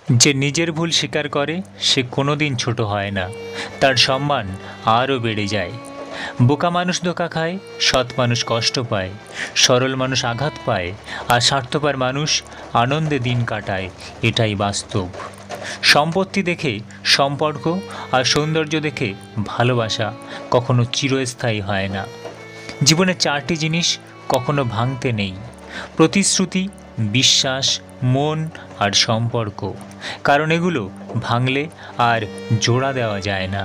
যে নিজের ভুল স্বীকার করে সে কোনোদিন ছোট হয় না, তার সম্মান আরও বেড়ে যায়। বোকা মানুষ ধোঁকা খায়, সৎ মানুষ কষ্ট পায়, সরল মানুষ আঘাত পায়, আর স্বার্থপর মানুষ আনন্দে দিন কাটায়। এটাই বাস্তব। সম্পত্তি দেখে সম্পর্ক আর সৌন্দর্য দেখে ভালোবাসা কখনো চিরস্থায়ী হয় না। জীবনে চারটি জিনিস কখনো ভাঙতে নেই: প্রতিশ্রুতি, বিশ্বাস, মন আর সম্পর্ক। কারণ এগুলো ভাঙলে আর জোড়া দেওয়া যায় না।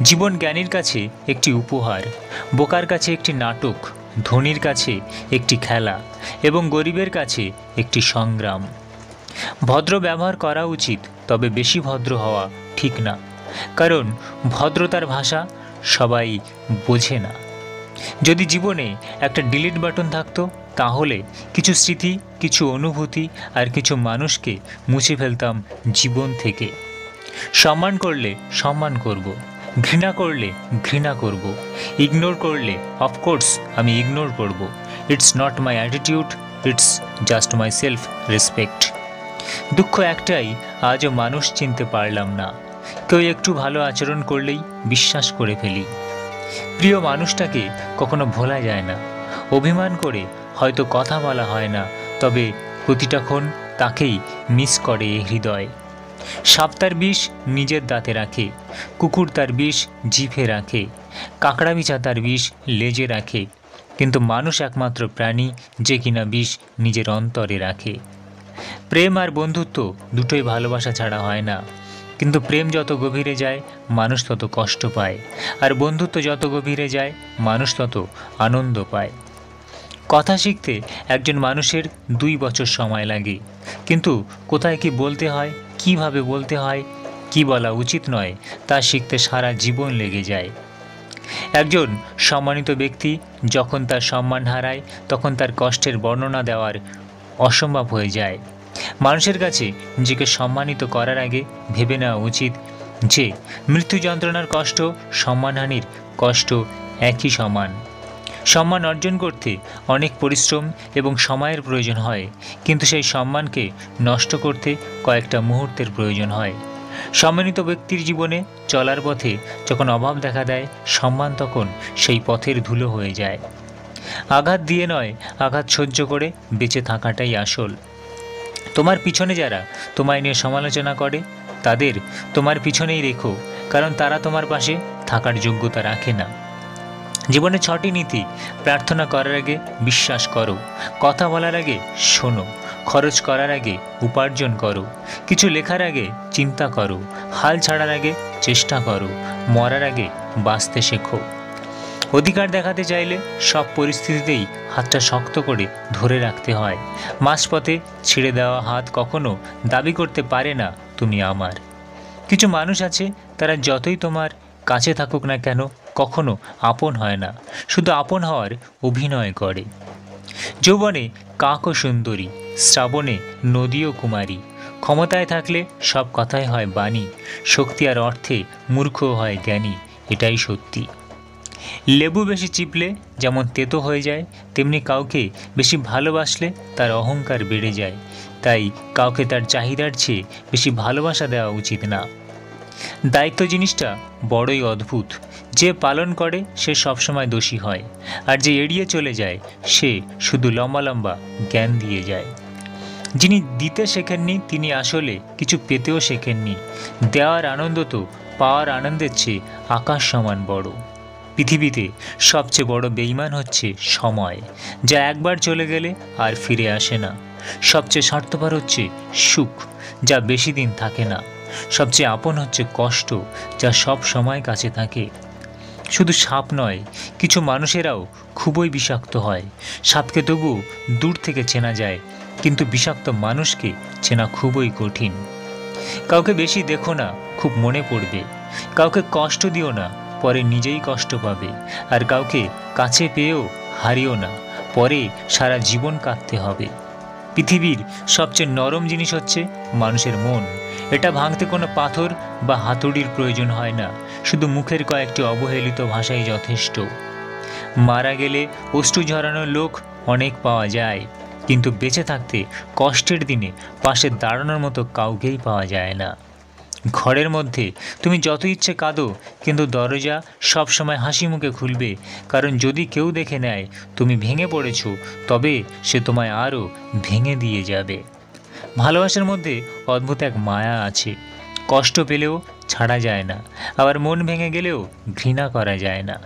জীবন জ্ঞানীর কাছে একটি উপহার, বোকার কাছে একটি নাটক, ধনীর কাছে একটি খেলা এবং গরিবের কাছে একটি সংগ্রাম। ভদ্র ব্যবহার করা উচিত, তবে বেশি ভদ্র হওয়া ঠিক না, কারণ ভদ্রতার ভাষা সবাই বোঝে না। যদি জীবনে একটা ডিলিট বাটন থাকতো, তাহলে কিছু স্মৃতি, কিছু অনুভূতি আর কিছু মানুষকে মুছে ফেলতাম জীবন থেকে। সম্মান করলে সম্মান করব, ঘৃণা করলে ঘৃণা করব, ইগনোর করলে অফকোর্স আমি ইগনোর করব। It's not my attitude, it's just my self respect. দুঃখ একটাই, আজও মানুষ চিনতে পারলাম না। কেউ একটু ভালো আচরণ করলেই বিশ্বাস করে ফেলি। প্রিয় মানুষটাকে কখনো ভোলা যায় না। অভিমান করে হয়তো কথা বলা হয় না, তবে প্রতিটা ক্ষণ তাকেই মিস করে এ হৃদয়। সাপ তার বিষ নিজের দাঁতে রাখে, কুকুর তার বিষ জিভে রাখে, কাঁকড়া বিছা তার বিষ লেজে রাখে, কিন্তু মানুষ একমাত্র প্রাণী যে কিনা বিষ নিজের অন্তরে রাখে। প্রেম আর বন্ধুত্ব দুটোই ভালোবাসা ছাড়া হয় না, কিন্তু প্রেম যত গভীরে যায় মানুষ তত কষ্ট পায়, আর বন্ধুত্ব যত গভীরে যায় মানুষ তত আনন্দ পায়। কথা শিখতে একজন মানুষের 2 বছর সময় লাগে, কিন্তু কোথায় কি বলতে হয়, কিভাবে বলতে হয়, কি বলা উচিত নয়, তা শিখতে সারা জীবন লেগে যায়। একজন সম্মানিত ব্যক্তি যখন তার সম্মান হারায়, তখন তার কষ্টের বর্ণনা দেওয়ার অসম্ভব হয়ে যায়। মানুষের কাছে নিজেকে সম্মানিত করার আগে ভেবে নেওয়া উচিত যে মৃত্যু যন্ত্রণার কষ্ট, সম্মানহানির কষ্ট একই সমান। সম্মান অর্জন করতে অনেক পরিশ্রম এবং সময়ের প্রয়োজন হয়, কিন্তু সেই সম্মানকে নষ্ট করতে কয়েকটা মুহূর্তের প্রয়োজন হয়। সম্মানিত ব্যক্তির জীবনে চলার পথে যখন অভাব দেখা দেয়, সম্মান তখন সেই পথের ধুলো হয়ে যায়। আঘাত দিয়ে নয়, আঘাত সহ্য করে বেঁচে থাকাটাই আসল। তোমার পিছনে যারা তোমায় নিয়ে সমালোচনা করে, তাদের তোমার পিছনেই রেখো, কারণ তারা তোমার পাশে থাকার যোগ্যতা রাখে না। জীবনে 6টি নীতি: প্রার্থনা করার আগে বিশ্বাস করো, কথা বলার আগে শোনো, খরচ করার আগে উপার্জন করো, কিছু লেখার আগে চিন্তা করো, হাল ছাড়ার আগে চেষ্টা করো, মরার আগে বাঁচতে শেখো। অধিকার দেখাতে চাইলে সব পরিস্থিতিতেই হাতটা শক্ত করে ধরে রাখতে হয়। মাঝপথে ছেড়ে দেওয়া হাত কখনো দাবি করতে পারে না তুমি আমার। কিছু মানুষ আছে, তারা যতই তোমার কাছে থাকুক না কেন কখনো আপন হয় না, শুধু আপন হওয়ার অভিনয় করে। যৌবনে কাকও সুন্দরী, শ্রাবণে নদীও কুমারী। ক্ষমতায় থাকলে সব কথাই হয় বাণী, শক্তি আর অর্থে মূর্খ হয় জ্ঞানী, এটাই সত্যি। লেবু বেশি চিপলে যেমন তেতো হয়ে যায়, তেমনি কাউকে বেশি ভালোবাসলে তার অহংকার বেড়ে যায়। তাই কাউকে তার চাহিদার চেয়ে বেশি ভালোবাসা দেওয়া উচিত না। দায়িত্ব জিনিসটা বড়ই অদ্ভুত। যে পালন করে সে সবসময় দোষী হয়, আর যে এড়িয়ে চলে যায় সে শুধু লম্বা লম্বা জ্ঞান দিয়ে যায়। যিনি দিতে শেখেননি তিনি আসলে কিছু পেতেও শেখেননি। দেওয়ার আনন্দ তো পাওয়ার আনন্দের চেয়ে আকাশ সমান বড়। পৃথিবীতে সবচেয়ে বড় বেঈমান হচ্ছে সময়, যা একবার চলে গেলে আর ফিরে আসে না। সবচেয়ে স্বার্থপর হচ্ছে সুখ, যা বেশি দিন থাকে না। সবচেয়ে আপন হচ্ছে কষ্ট, যা সব সময় কাছে থাকে। শুধু সাপ নয়, কিছু মানুষেরাও খুবই বিষাক্ত হয়। সাপকে তবু দূর থেকে চেনা যায়, কিন্তু বিষাক্ত মানুষকে চেনা খুবই কঠিন। কাউকে বেশি দেখো না, খুব মনে পড়বে। কাউকে কষ্ট দিও না, পরে নিজেই কষ্ট পাবে। আর কাউকে কাছে পেয়েও হারিও না, পরে সারা জীবন কাঁদতে হবে। পৃথিবীর সবচেয়ে নরম জিনিস হচ্ছে মানুষের মন। এটা ভাঙতে কোনো পাথর বা হাতুড়ির প্রয়োজন হয় না, শুধু মুখের কয়েকটি অবহেলিত ভাষাই যথেষ্ট। মারা গেলে অশ্রু ঝরানো লোক অনেক পাওয়া যায়, কিন্তু বেঁচে থাকতে কষ্টের দিনে পাশে দাঁড়ানোর মতো কাউকেই পাওয়া যায় না। ঘরের মধ্যে তুমি যত ইচ্ছে কাঁদো, কিন্তু দরজা সবসময় হাসি মুখে খুলবে, কারণ যদি কেউ দেখে নেয় তুমি ভেঙে পড়েছো, তবে সে তোমায় আরও ভেঙে দিয়ে যাবে। ভালোবাসার মধ্যে অদ্ভুত এক মায়া আছে, কষ্ট পেলেও ছাড়া যায় না, আবার মন ভেঙে গেলেও ঘৃণা করা যায় না।